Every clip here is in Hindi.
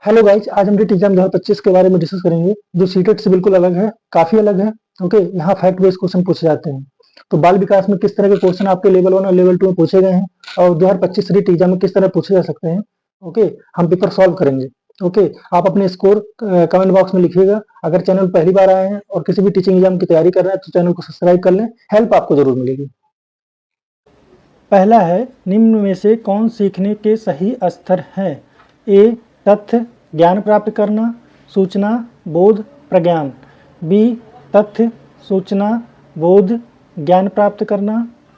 हेलो गाइस, आज हम नीट एग्जाम 2025 के बारे में डिस्कस करेंगे जो सीटेट से बिल्कुल अलग है, काफी अलग है। ओके, यहाँ फैक्ट बेस्ड क्वेश्चन पूछे जाते हैं। तो बाल विकास में किस तरह के क्वेश्चन आपके लेवल 1 और लेवल 2 में पूछे गए हैं और 2025 नीट एग्जाम में किस तरह पूछे जा सकते हैं। ओके, हम पेपर सॉल्व करेंगे। ओके, आप अपने स्कोर कमेंट बॉक्स में लिखिएगा। अगर चैनल पहली बार आए हैं और किसी भी टीचिंग एग्जाम की तैयारी कर रहे हैं तो चैनल को सब्सक्राइब कर लें, हेल्प आपको जरूर मिलेगी। पहला है, निम्न में से कौन सीखने के सही स्तर हैं? ए. तथ्य ज्ञान प्राप्त करना, सूचना, बोध, प्रज्ञान। बी. तथ्य, सूचना, बोध, ज्ञान प्राप्त करना,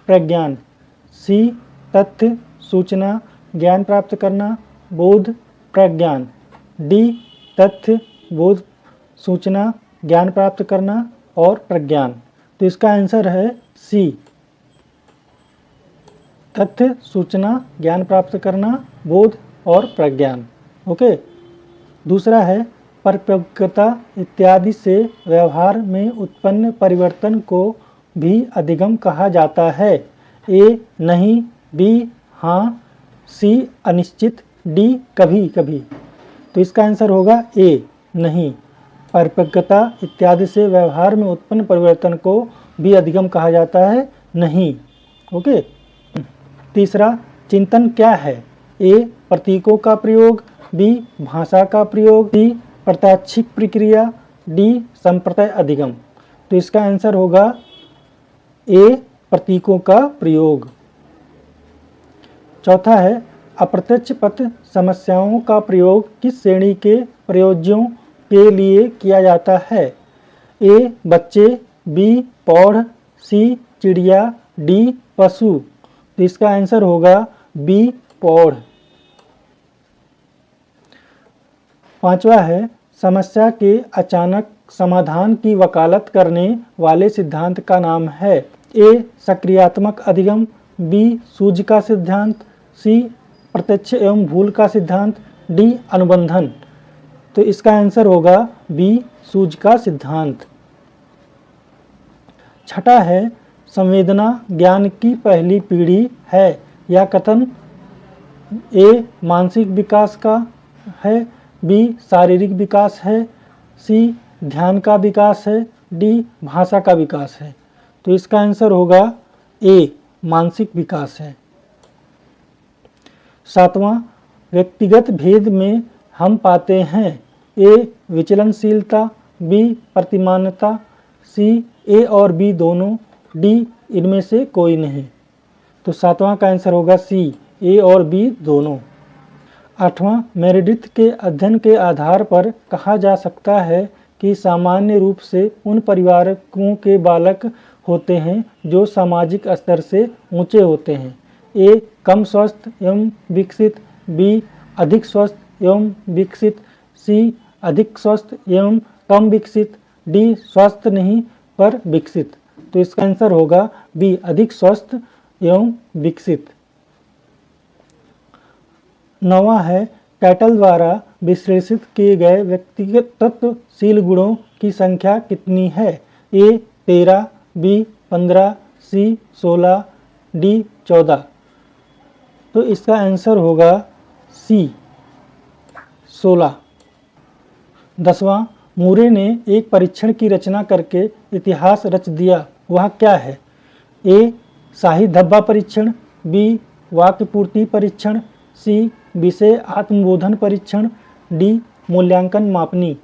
प्रज्ञान। सी. तथ्य, सूचना, ज्ञान प्राप्त करना, बोध, प्रज्ञान। डी. तथ्य, बोध, सूचना, ज्ञान प्राप्त करना और प्रज्ञान। तो इसका आंसर है सी, तथ्य, सूचना, ज्ञान प्राप्त करना, बोध और प्रज्ञान। ओके, दूसरा है, परिपक्वता इत्यादि से व्यवहार में उत्पन्न परिवर्तन को भी अधिगम कहा जाता है। ए. नहीं, बी. हाँ, सी. अनिश्चित, डी. कभी कभी। तो इसका आंसर होगा ए. नहीं, परिपक्वता इत्यादि से व्यवहार में उत्पन्न परिवर्तन को भी अधिगम कहा जाता है नहीं। ओके, तीसरा, चिंतन क्या है? ए. प्रतीकों का प्रयोग, बी. भाषा का प्रयोग, सी. प्रत्यक्षिक प्रक्रिया, डी. संप्रदाय अधिगम। तो इसका आंसर होगा ए. प्रतीकों का प्रयोग। चौथा है, अप्रत्यक्ष पथ समस्याओं का प्रयोग किस श्रेणी के प्रयोज्यों के लिए किया जाता है? ए. बच्चे, बी. पौध, सी. चिड़िया, डी. पशु। तो इसका आंसर होगा बी. पौध। पांचवा है, समस्या के अचानक समाधान की वकालत करने वाले सिद्धांत का नाम है? ए. सक्रियात्मक अधिगम, बी. सूझ का सिद्धांत, सी. प्रत्यक्ष एवं भूल का सिद्धांत, डी. अनुबंधन। तो इसका आंसर होगा बी. सूझ का सिद्धांत। छठा है, संवेदना ज्ञान की पहली पीढ़ी है। यह कथन ए. मानसिक विकास का है, बी. शारीरिक विकास है, सी. ध्यान का विकास है, डी. भाषा का विकास है। तो इसका आंसर होगा ए. मानसिक विकास है। सातवां, व्यक्तिगत भेद में हम पाते हैं? ए. विचलनशीलता, बी. प्रतिमानता, सी. ए और बी दोनों, डी. इनमें से कोई नहीं। तो सातवां का आंसर होगा सी. ए और बी दोनों। आठवां, मेरिडिथ के अध्ययन के आधार पर कहा जा सकता है कि सामान्य रूप से उन परिवारों के बालक होते हैं जो सामाजिक स्तर से ऊंचे होते हैं। ए. कम स्वस्थ एवं विकसित, बी. अधिक स्वस्थ एवं विकसित, सी. अधिक स्वस्थ एवं कम विकसित, डी. स्वस्थ नहीं पर विकसित। तो इसका आंसर होगा बी. अधिक स्वस्थ एवं विकसित। नौवां है, कैटल द्वारा विश्लेषित किए गए व्यक्तिगत तत्वशील गुणों की संख्या कितनी है? ए. 13, बी. 15, सी. 16, डी. 14। तो इसका आंसर होगा सी. 16। 10वां, मूरे ने एक परीक्षण की रचना करके इतिहास रच दिया, वह क्या है? ए. शाही धब्बा परीक्षण, बी. वाक्य पूर्ति परीक्षण, सी. विषय आत्मबोधन परीक्षण, डी. मूल्यांकन मापनी।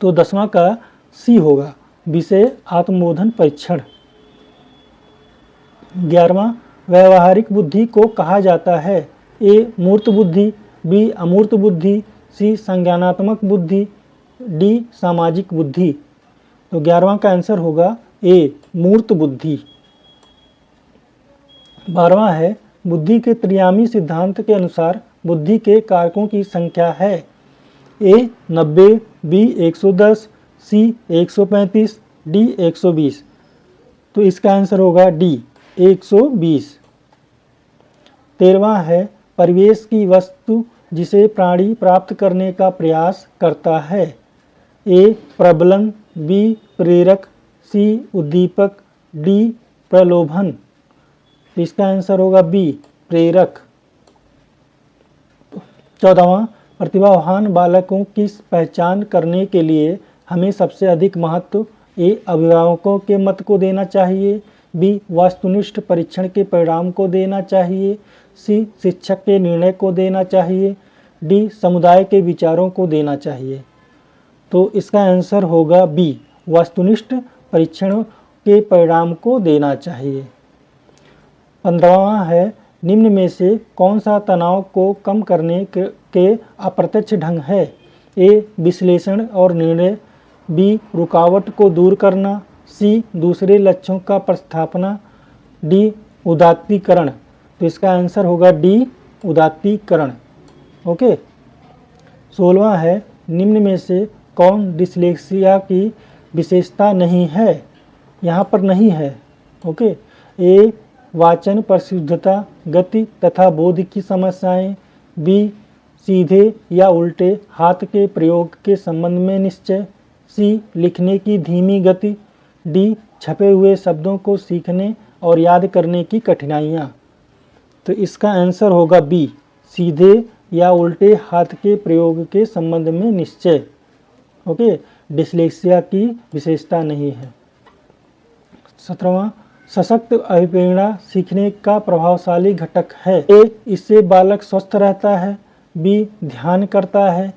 तो 10वां का सी होगा, विषय आत्मबोधन परीक्षण। 11वां, व्यवहारिक बुद्धि को कहा जाता है? ए. मूर्त बुद्धि, बी. अमूर्त बुद्धि, सी. संज्ञानात्मक बुद्धि, डी. सामाजिक बुद्धि। तो 11वां का आंसर होगा ए. मूर्त बुद्धि। 12वां है, बुद्धि के त्रियामी सिद्धांत के अनुसार बुद्धि के कारकों की संख्या है? ए. 90, बी. 110, सी. 135, डी. 120। तो इसका आंसर होगा डी. 120। 13वां है, परिवेश की वस्तु जिसे प्राणी प्राप्त करने का प्रयास करता है? ए. प्रबलन, बी. प्रेरक, सी. उद्दीपक, डी. प्रलोभन। इसका आंसर होगा बी. प्रेरक। 14वां, प्रतिभावान बालकों की पहचान करने के लिए हमें सबसे अधिक महत्व ए अभिभावकों के मत को देना चाहिए, बी वस्तुनिष्ठ परीक्षण के परिणाम को देना चाहिए, सी शिक्षक के निर्णय को देना चाहिए, डी समुदाय के विचारों को देना चाहिए। तो इसका आंसर होगा बी वस्तुनिष्ठ परीक्षणों के परिणाम को देना चाहिए। 15वां है निम्न में से कौन सा तनाव को कम करने के अप्रत्यक्ष ढंग है? ए विश्लेषण और निर्णय, बी रुकावट को दूर करना, सी दूसरे लक्ष्यों का प्रस्थापना, डी उदात्तीकरण। तो इसका आंसर होगा डी उदात्तीकरण। ओके। 16वां है निम्न में से कौन डिस्लेक्सिया की विशेषता नहीं है? यहाँ पर नहीं है। ओके। ए वाचन परिशुद्धता, गति तथा बोध की समस्याएं, बी सीधे या उल्टे हाथ के प्रयोग के संबंध में निश्चय, सी लिखने की धीमी गति, डी छपे हुए शब्दों को सीखने और याद करने की कठिनाइयाँ। तो इसका आंसर होगा बी सीधे या उल्टे हाथ के प्रयोग के संबंध में निश्चय। ओके। डिस्लेक्सिया की विशेषता नहीं है। 17वां सशक्त अभिप्रेरणा सीखने का प्रभावशाली घटक है। ए इससे बालक स्वस्थ रहता है, बी ध्यान करता है,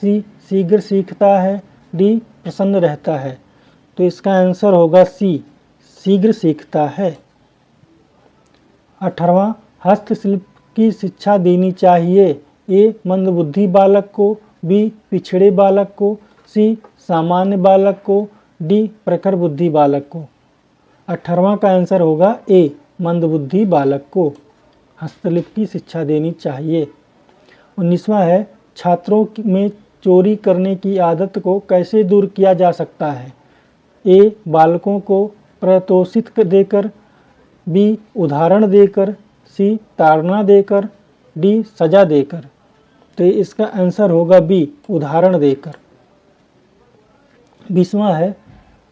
सी शीघ्र सीखता है, डी प्रसन्न रहता है। तो इसका आंसर होगा सी शीघ्र सीखता है। 18वां हस्तशिल्प की शिक्षा देनी चाहिए। ए मंदबुद्धि बालक को, बी पिछड़े बालक को, सी सामान्य बालक को, डी प्रखर बुद्धि बालक को। 18वां का आंसर होगा ए मंदबुद्धि बालक को हस्तलिपि की शिक्षा देनी चाहिए। 19वां है छात्रों में चोरी करने की आदत को कैसे दूर किया जा सकता है? ए बालकों को प्रोत्साहित देकर, बी उदाहरण देकर, सी ताड़ना देकर, डी सजा देकर। तो इसका आंसर होगा बी उदाहरण देकर। 20वां है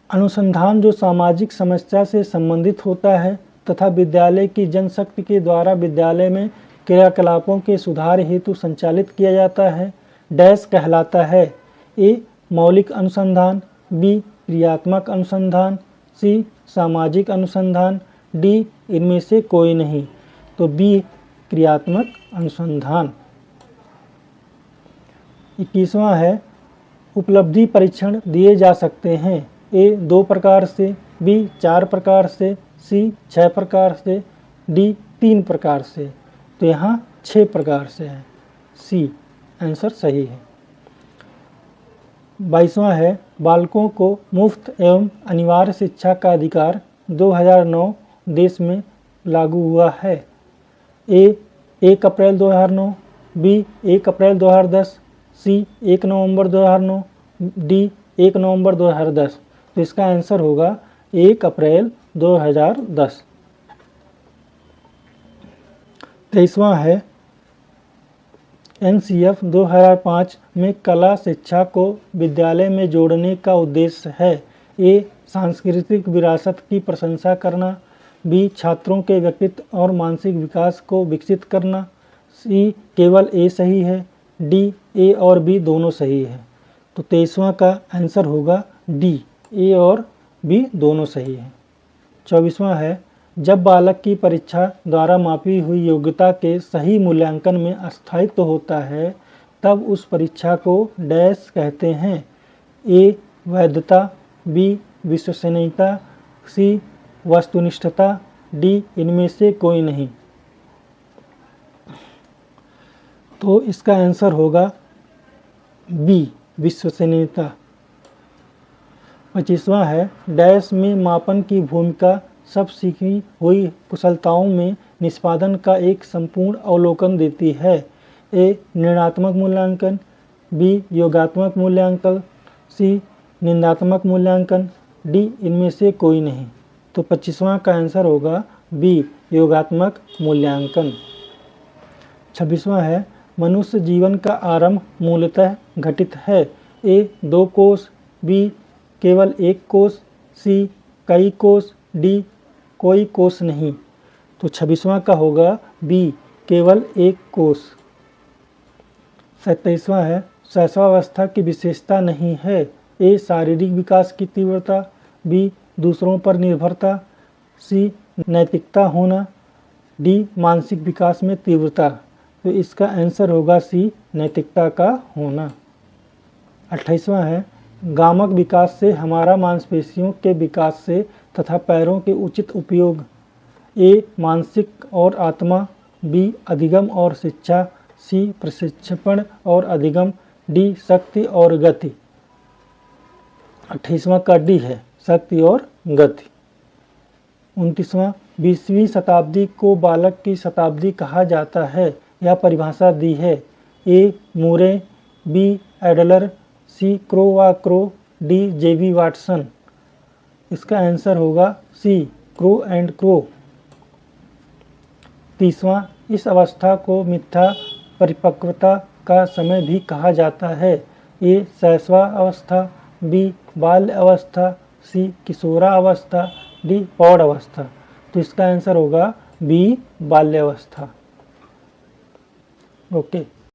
अनुसंधान जो सामाजिक समस्या से संबंधित होता है तथा विद्यालय की जनशक्ति के द्वारा विद्यालय में क्रियाकलापों के सुधार हेतु संचालित किया जाता है डैश कहलाता है? ए मौलिक अनुसंधान, बी क्रियात्मक अनुसंधान, सी सामाजिक अनुसंधान, डी इनमें से कोई नहीं। तो बी क्रियात्मक अनुसंधान। 21वां है उपलब्धि परीक्षण दिए जा सकते हैं। ए 2 प्रकार से, बी 4 प्रकार से, सी 6 प्रकार से, डी 3 प्रकार से। तो यहाँ 6 प्रकार से है, सी आंसर सही है। 22वां है बालकों को मुफ्त एवं अनिवार्य शिक्षा का अधिकार 2009 देश में लागू हुआ है। ए 1 अप्रैल 2009, बी 1 अप्रैल 2010, सी 1 नवंबर 2009, डी 1 नवंबर 2010। तो इसका आंसर होगा 1 अप्रैल 2010। 23वां है NCF 2005 में कला शिक्षा को विद्यालय में जोड़ने का उद्देश्य है। ए सांस्कृतिक विरासत की प्रशंसा करना, बी छात्रों के व्यक्तित्व और मानसिक विकास को विकसित करना, सी केवल ए सही है, डी ए और बी दोनों सही है। तो 23वां का आंसर होगा डी ए और बी दोनों सही है। 24वां है जब बालक की परीक्षा द्वारा मापी हुई योग्यता के सही मूल्यांकन में अस्थायित्व होता है तब उस परीक्षा को डैश कहते हैं। ए वैधता, बी विश्वसनीयता, सी वस्तुनिष्ठता, डी इनमें से कोई नहीं। तो इसका आंसर होगा बी विश्वसनीयता। 25वां है डैश में मापन की भूमिका सब सीखी हुई कुशलताओं में निष्पादन का एक संपूर्ण अवलोकन देती है। ए निर्णयात्मक मूल्यांकन, बी योगात्मक मूल्यांकन, सी निंदात्मक मूल्यांकन, डी इनमें से कोई नहीं। तो 25वां का आंसर होगा बी योगात्मक मूल्यांकन। 26वां है मनुष्य जीवन का आरंभ मूलतः घटित है। ए 2 कोष, बी केवल 1 कोष, सी कई कोष, डी कोई कोष नहीं। तो 26वां का होगा बी केवल 1 कोष। 27वां है शैशवावस्था की विशेषता नहीं है। ए शारीरिक विकास की तीव्रता, बी दूसरों पर निर्भरता, सी नैतिकता होना, डी मानसिक विकास में तीव्रता। तो इसका आंसर होगा सी नैतिकता का होना। 28वां है गामक विकास से हमारा मांसपेशियों के विकास से तथा पैरों के उचित उपयोग। ए मानसिक और आत्मा, बी अधिगम और शिक्षा, सी प्रशिक्षण और अधिगम, डी शक्ति और गति। 28वां का डी है शक्ति और गति। 29वां 20वीं शताब्दी को बालक की शताब्दी कहा जाता है। यह परिभाषा दी है। ए मूरे, बी एडलर, सी क्रो व क्रो, डी जेवी वाटसन। इसका आंसर होगा सी क्रो एंड क्रो। 30वां इस अवस्था को मिथ्या परिपक्वता का समय भी कहा जाता है। ए शैशवावस्था, बी बाल्य अवस्था, सी किशोरावस्था, डी प्रौढ़ अवस्था। तो इसका आंसर होगा बी बाल्यावस्था। ओके।